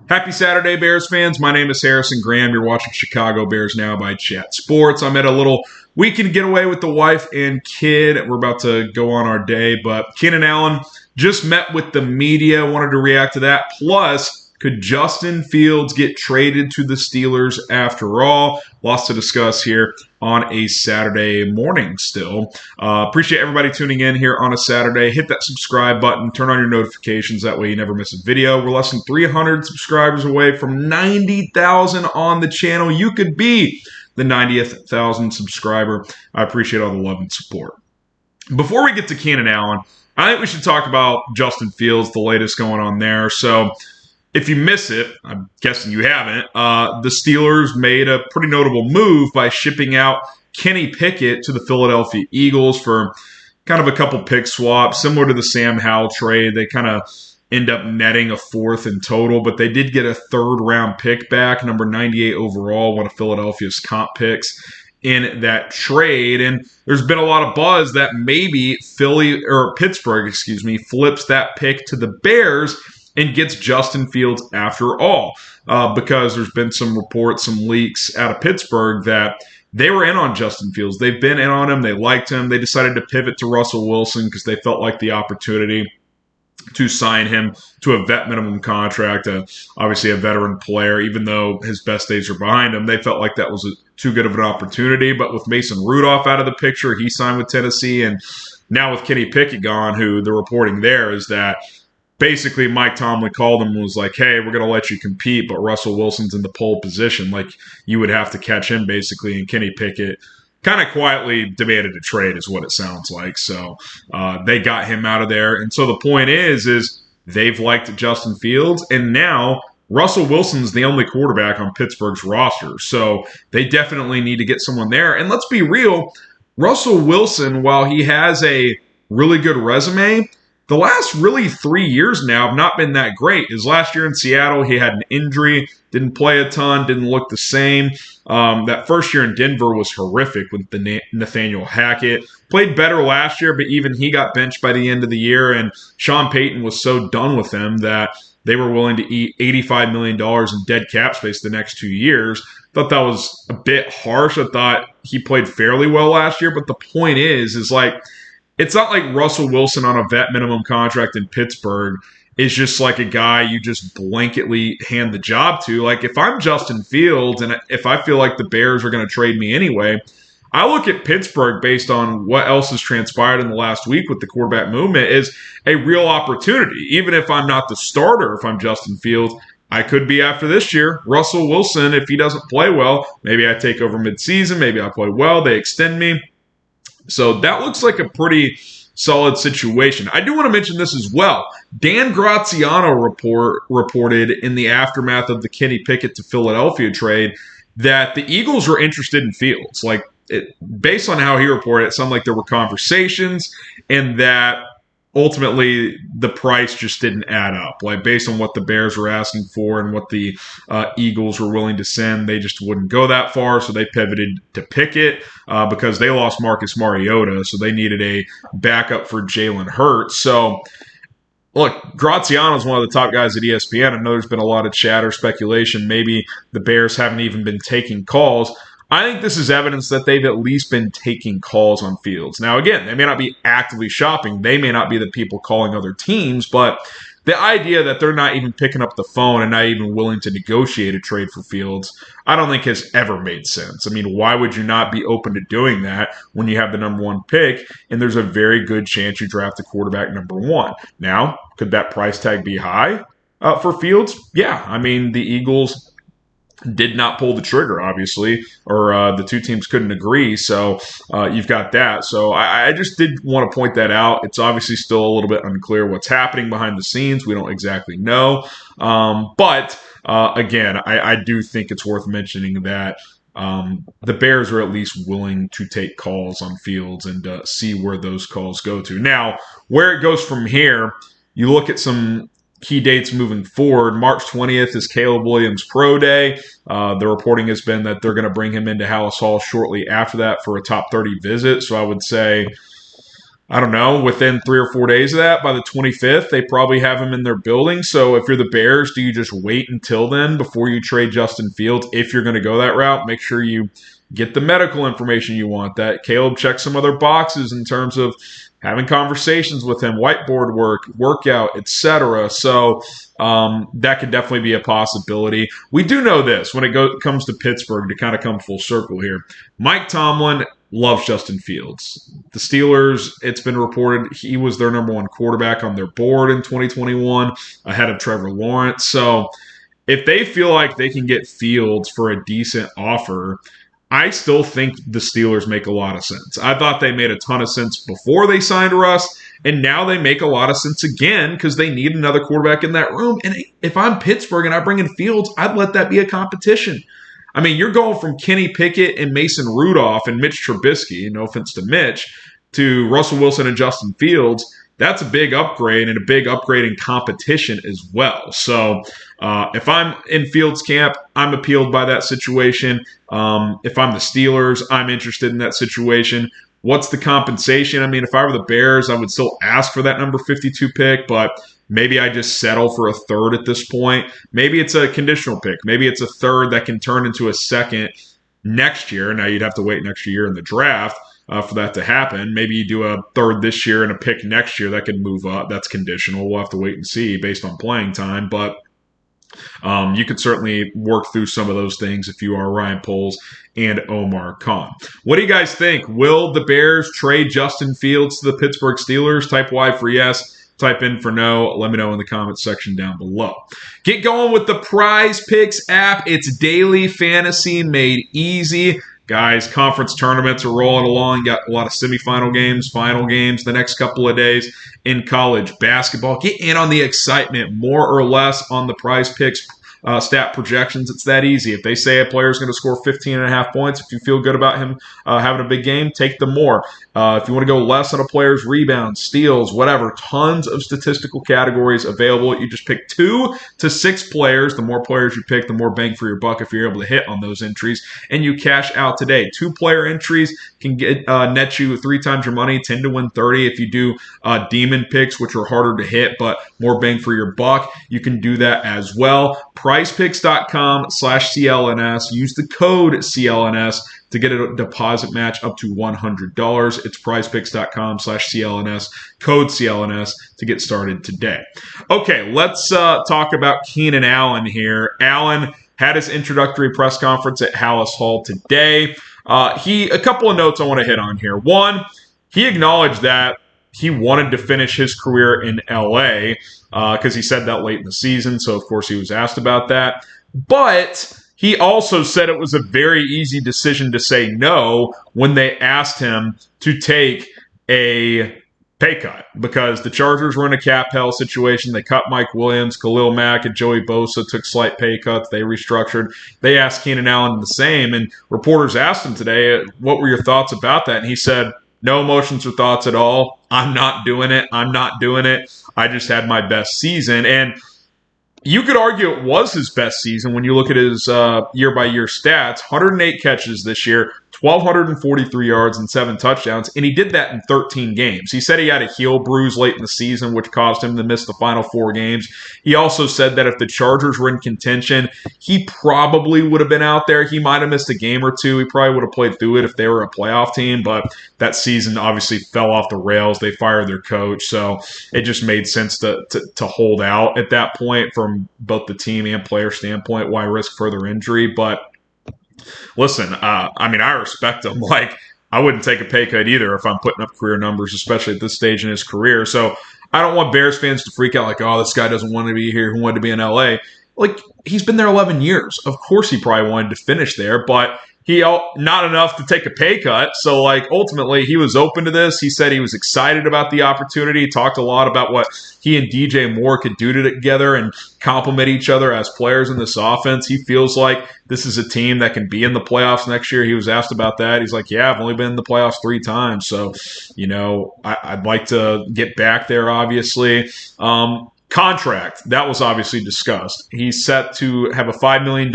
Happy Saturday, Bears fans. My name is Harrison Graham. You're watching Chicago Bears Now by Chat Sports. I'm at a little weekend getaway with the wife and kid. We're about to go on our day, but Keenan Allen just met with the media. Wanted to react to that. Plus, could Justin Fields get traded to the Steelers after all? Lots to discuss here on a Saturday morning still. Appreciate everybody tuning in here on a Saturday. Hit that subscribe button. Turn on your notifications. That way you never miss a video. We're less than 300 subscribers away from 90,000 on the channel. You could be the 90th thousand subscriber. I appreciate all the love and support. Before we get to Keenan Allen, I think we should talk about Justin Fields, the latest going on there. So, if you miss it, I'm guessing you haven't, the Steelers made a pretty notable move by shipping out Kenny Pickett to the Philadelphia Eagles for kind of a couple pick swaps, similar to the Sam Howell trade. They kind of end up netting a fourth in total, but they did get a third-round pick back, number 98 overall, one of Philadelphia's comp picks in that trade. And there's been a lot of buzz that maybe Pittsburgh, flips that pick to the Bears and gets Justin Fields after all, because there's been some reports, some leaks out of Pittsburgh that they were in on Justin Fields. They've been in on him. They liked him. They decided to pivot to Russell Wilson because they felt like the opportunity to sign him to a vet minimum contract, obviously a veteran player, even though his best days are behind him. They felt like that was too good of an opportunity. But with Mason Rudolph out of the picture, he signed with Tennessee. And now with Kenny Pickett gone, who the reporting there is that basically Mike Tomlin called him and was like, hey, we're going to let you compete, but Russell Wilson's in the pole position. Like, you would have to catch him, basically, and Kenny Pickett kind of quietly demanded a trade is what it sounds like. So they got him out of there. And so the point is they've liked Justin Fields, and now Russell Wilson's the only quarterback on Pittsburgh's roster. So they definitely need to get someone there. And let's be real, Russell Wilson, while he has a really good resume, the last really 3 years now have not been that great. His last year in Seattle, he had an injury, didn't play a ton, didn't look the same. That first year in Denver was horrific with Nathaniel Hackett. Played better last year, but even he got benched by the end of the year, and Sean Payton was so done with him that they were willing to eat $85 million in dead cap space the next 2 years. Thought that was a bit harsh. I thought he played fairly well last year, but the point is like, it's not like Russell Wilson on a vet minimum contract in Pittsburgh is just like a guy you just blanketly hand the job to. Like, if I'm Justin Fields and if I feel like the Bears are going to trade me anyway, I look at Pittsburgh based on what else has transpired in the last week with the quarterback movement is a real opportunity. Even if I'm not the starter, if I'm Justin Fields, I could be after this year. Russell Wilson, if he doesn't play well, maybe I take over midseason, maybe I play well, they extend me. So that looks like a pretty solid situation. I do want to mention this as well. Dan Graziano reported in the aftermath of the Kenny Pickett to Philadelphia trade that the Eagles were interested in Fields. Like, based on how he reported, it sounded like there were conversations and that ultimately the price just didn't add up. Like, based on what the Bears were asking for and what the Eagles were willing to send, they just wouldn't go that far, so they pivoted to Pickett because they lost Marcus Mariota, so they needed a backup for Jalen Hurts. So, look, Graziano is one of the top guys at ESPN. I know there's been a lot of chatter, speculation. Maybe the Bears haven't even been taking calls. I think this is evidence that they've at least been taking calls on Fields. Now, again, they may not be actively shopping. They may not be the people calling other teams, but the idea that they're not even picking up the phone and not even willing to negotiate a trade for Fields, I don't think has ever made sense. I mean, why would you not be open to doing that when you have the number one pick and there's a very good chance you draft a quarterback number one? Now, could that price tag be high for Fields? Yeah. I mean, the Eagles did not pull the trigger, obviously, or the two teams couldn't agree. So you've got that. So I just did want to point that out. It's obviously still a little bit unclear what's happening behind the scenes. We don't exactly know. But again, I do think it's worth mentioning that the Bears are at least willing to take calls on Fields and see where those calls go to. Now, where it goes from here, you look at some key dates moving forward. March 20th is Caleb Williams' Pro Day. The reporting has been that they're going to bring him into Halas Hall shortly after that for a top 30 visit. So I would say I don't know, within 3 or 4 days of that, by the 25th, they probably have him in their building. So if you're the Bears, do you just wait until then before you trade Justin Fields? If you're going to go that route, make sure you get the medical information you want. That Caleb checks some other boxes in terms of having conversations with him, whiteboard work, workout, etc. So that could definitely be a possibility. We do know this when it comes to Pittsburgh, to kind of come full circle here. Mike Tomlin loves Justin Fields. The Steelers, it's been reported he was their number one quarterback on their board in 2021, ahead of Trevor Lawrence. So if they feel like they can get Fields for a decent offer, I still think the Steelers make a lot of sense. I thought they made a ton of sense before they signed Russ, and now they make a lot of sense again because they need another quarterback in that room. And if I'm Pittsburgh and I bring in Fields, I'd let that be a competition. I mean, you're going from Kenny Pickett and Mason Rudolph and Mitch Trubisky, no offense to Mitch, to Russell Wilson and Justin Fields. That's a big upgrade and a big upgrade in competition as well. So if I'm in Fields' camp, I'm appealed by that situation. If I'm the Steelers, I'm interested in that situation. What's the compensation? I mean, if I were the Bears, I would still ask for that number 52 pick, but maybe I just settle for a third at this point. Maybe it's a conditional pick. Maybe it's a third that can turn into a second next year. Now you'd have to wait next year in the draft for that to happen. Maybe you do a third this year and a pick next year that could move up. That's conditional. We'll have to wait and see based on playing time. But you could certainly work through some of those things if you are Ryan Poles and Omar Khan. What do you guys think? Will the Bears trade Justin Fields to the Pittsburgh Steelers? Type Y for yes. Type in for no. Let me know in the comments section down below. Get going with the PrizePicks app. It's daily fantasy made easy. Guys, conference tournaments are rolling along. Got a lot of semifinal games, final games the next couple of days in college basketball. Get in on the excitement, more or less, on the PrizePicks stat projections. It's that easy. If they say a player is going to score 15.5 points, if you feel good about him having a big game, take the more. If you want to go less on a player's rebounds, steals, whatever, tons of statistical categories available. You just pick 2 to 6 players. The more players you pick, the more bang for your buck if you're able to hit on those entries. And you cash out today. 2-player entries can get net you 3 times your money, 10 to win 30. If you do demon picks, which are harder to hit but more bang for your buck, you can do that as well. PrizePicks.com/CLNS. Use the code CLNS to get a deposit match up to $100. It's PrizePicks.com/CLNS, code CLNS to get started today. Okay, let's talk about Keenan Allen here. Allen had his introductory press conference at Halas Hall today. A couple of notes I want to hit on here. One, he acknowledged that he wanted to finish his career in LA because he said that late in the season. So, of course, he was asked about that. But he also said it was a very easy decision to say no when they asked him to take a pay cut because the Chargers were in a cap hell situation. They cut Mike Williams, Khalil Mack, and Joey Bosa took slight pay cuts. They restructured. They asked Keenan Allen the same. And reporters asked him today, what were your thoughts about that? And he said, no emotions or thoughts at all. I'm not doing it. I'm not doing it. I just had my best season. And you could argue it was his best season when you look at his year-by-year stats. 108 catches this year, 1,243 yards and 7 touchdowns, and he did that in 13 games. He said he had a heel bruise late in the season, which caused him to miss the final 4 games. He also said that if the Chargers were in contention, he probably would have been out there. He might have missed a game or two. He probably would have played through it if they were a playoff team, but that season obviously fell off the rails. They fired their coach, so it just made sense to hold out at that point from both the team and player standpoint. Why risk further injury? But listen, I respect him. Like, I wouldn't take a pay cut either if I'm putting up career numbers, especially at this stage in his career. So I don't want Bears fans to freak out like, oh, this guy doesn't want to be here. Who wanted to be in LA? Like, he's been there 11 years. Of course he probably wanted to finish there, but he not enough to take a pay cut. So, ultimately, he was open to this. He said he was excited about the opportunity. He talked a lot about what he and DJ Moore could do together and complement each other as players in this offense. He feels like this is a team that can be in the playoffs next year. He was asked about that. He's like, yeah, I've only been in the playoffs 3 times. So, I'd like to get back there, obviously. Contract, that was obviously discussed. He's set to have a $5 million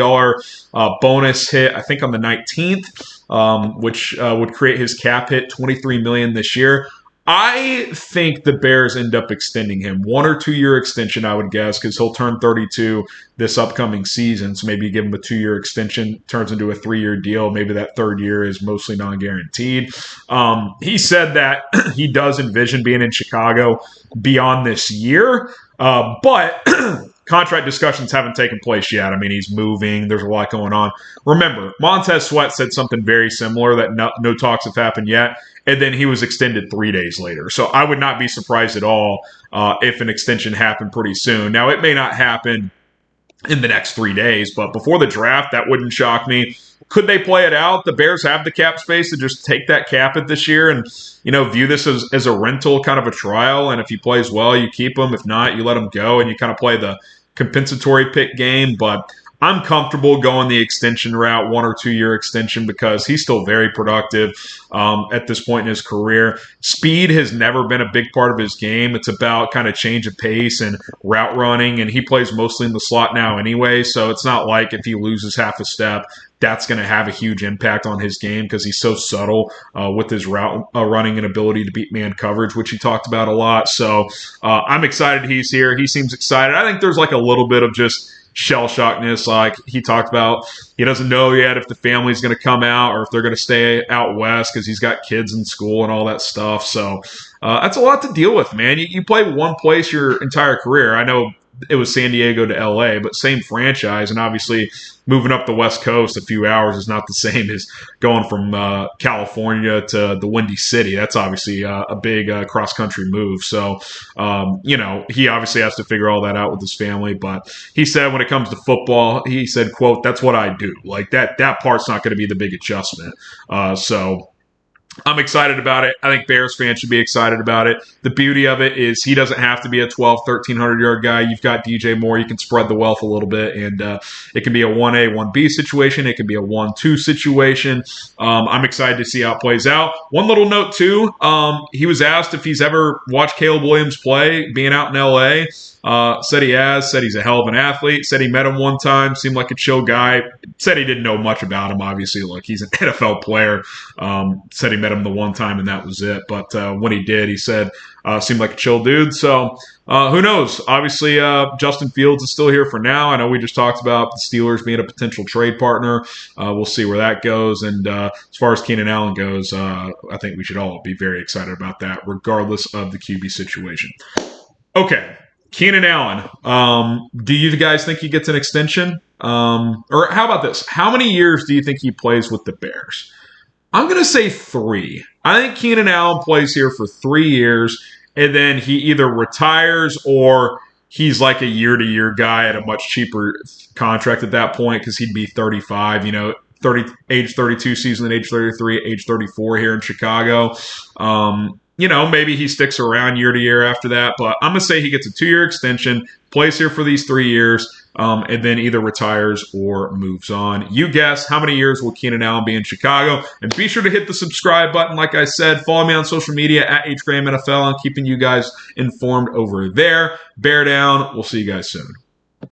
bonus hit, I think on the 19th, which would create his cap hit $23 million this year. I think the Bears end up extending him. 1 or 2 year extension, I would guess, because he'll turn 32 this upcoming season. So maybe you give him a 2 year extension, turns into a 3 year deal. Maybe that third year is mostly non-guaranteed. He said that he does envision being in Chicago beyond this year, but contract discussions haven't taken place yet. I mean, he's moving. There's a lot going on. Remember, Montez Sweat said something very similar, that no talks have happened yet, and then he was extended 3 days later. So I would not be surprised at all if an extension happened pretty soon. Now, it may not happen in the next 3 days, but before the draft, that wouldn't shock me. Could they play it out? The Bears have the cap space to just take that cap hit this year and, view this as a rental, kind of a trial. And if he plays well, you keep him. If not, you let him go and you kind of play the compensatory pick game. But I'm comfortable going the extension route, 1 or 2 year extension, because he's still very productive at this point in his career. Speed has never been a big part of his game. It's about kind of change of pace and route running, and he plays mostly in the slot now anyway, so it's not like if he loses half a step, that's going to have a huge impact on his game because he's so subtle with his route running and ability to beat man coverage, which he talked about a lot. So I'm excited he's here. He seems excited. I think there's like a little bit of just shell shockness, like he talked about. He doesn't know yet if the family's going to come out or if they're going to stay out west because he's got kids in school and all that stuff. So that's a lot to deal with, man. You play one place your entire career. I know it was San Diego to LA, but same franchise, and obviously moving up the West Coast a few hours is not the same as going from California to the Windy City. That's obviously a big cross-country move. So, he obviously has to figure all that out with his family. But he said when it comes to football, he said, quote, "That's what I do." Like that part's not going to be the big adjustment. So I'm excited about it. I think Bears fans should be excited about it. The beauty of it is he doesn't have to be a 1,300-yard guy. You've got DJ Moore. You can spread the wealth a little bit, and it can be a 1A, 1B situation. It can be a 1-2 situation. I'm excited to see how it plays out. One little note, too. He was asked if he's ever watched Caleb Williams play, being out in L.A., said he has, said he's a hell of an athlete, said he met him one time, seemed like a chill guy, said he didn't know much about him, obviously. Look, he's an NFL player. Said he met him the one time and that was it. But when he did, he said seemed like a chill dude. So who knows? Obviously, Justin Fields is still here for now. I know we just talked about the Steelers being a potential trade partner. We'll see where that goes. And as far as Keenan Allen goes, I think we should all be very excited about that, regardless of the QB situation. Okay. Keenan Allen, do you guys think he gets an extension? Or how about this? How many years do you think he plays with the Bears? I'm going to say 3. I think Keenan Allen plays here for 3 years, and then he either retires or he's like a year-to-year guy at a much cheaper contract at that point because he'd be 35, age 32 season, age 33, age 34 here in Chicago. Maybe he sticks around year to year after that, but I'm going to say he gets a 2 year extension, plays here for these 3 years, and then either retires or moves on. You guess, how many years will Keenan Allen be in Chicago? And be sure to hit the subscribe button. Like I said, follow me on social media at HGrahamNFL. I'm keeping you guys informed over there. Bear down. We'll see you guys soon.